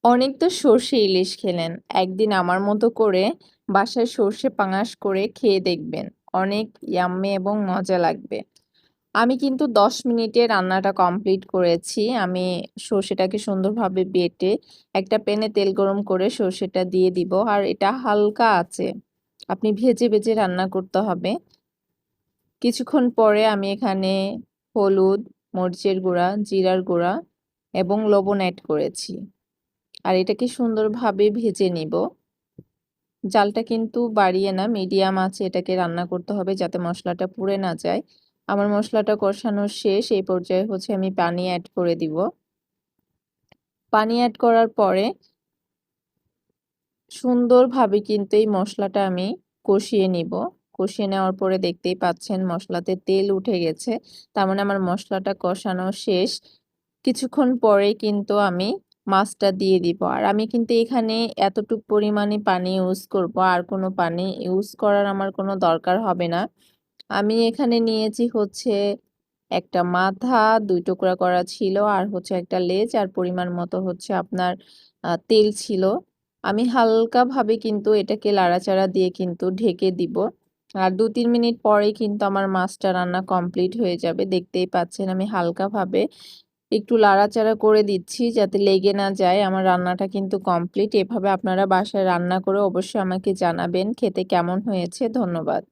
অনেক তো সর্ষে ইলিশ খেলেন, একদিন আমার মতো করে বাসায় সর্ষে পাঙাশ করে খেয়ে দেখবেন। অনেক ইয়াম্মি এবং মজা লাগবে। আমি কিন্তু 10 মিনিটে রান্নাটা কমপ্লিট করেছি। আমি সর্ষেটাকে সুন্দরভাবে বেটে একটা প্যানে তেল গরম করে সর্ষেটা দিয়ে দিব, আর এটা হালকা আছে আপনি ভেজে ভেজে রান্না করতে হবে। কিছুক্ষণ পরে আমি এখানে হলুদ, মরিচের গুঁড়া, জিরার গুঁড়া এবং লবণ অ্যাড করেছি, আর এটাকে সুন্দরভাবে ভেজে নিব। জালটা কিন্তু বাড়িয়ে না, মিডিয়াম আছে এটাকে রান্না করতে হবে যাতে মশলাটা পুড়ে না যায়। আমার মশলাটা কষানো শেষ, এই পর্যায়ে আমি পানি অ্যাড করে দিব। পানি অ্যাড করার পরে সুন্দরভাবে কিন্তু এই মশলাটা আমি কষিয়ে নিব। কষিয়ে নেওয়ার পরে দেখতেই পাচ্ছেন মশলাতে তেল উঠে গেছে, তার মানে আমার মশলাটা কষানো শেষ। কিছুক্ষণ পরেই কিন্তু আমি মাছটা দিয়ে দিব, আর আমি কিন্তু এখানে এতটুকু পরিমাণে পানি ইউজ করব, আর কোনো পানি ইউজ করার আমার কোনো দরকার হবে না। আমি এখানে নিয়েছি একটা মাথা, 2 টুকরা করা ছিল, আর একটা লেজ, আর পরিমাণ মতো আপনার তেল ছিল। আমি হালকাভাবে কিন্তু এটাকে লাড়াচাড়া দিয়ে কিন্তু ঢেকে দিব, আর 2-3 মিনিট পরেই কিন্তু আমার মাছটা রান্না কমপ্লিট হয়ে যাবে। দেখতেই পাচ্ছেন আমি হালকাভাবে একটু লাড়াচাড়া করে দিচ্ছি যাতে লেগে না যায়। আমার রান্নাটা কিন্তু কমপ্লিট। এভাবে আপনারা বাসায় রান্না করে অবশ্যই আমাকে জানাবেন খেতে কেমন হয়েছে। ধন্যবাদ।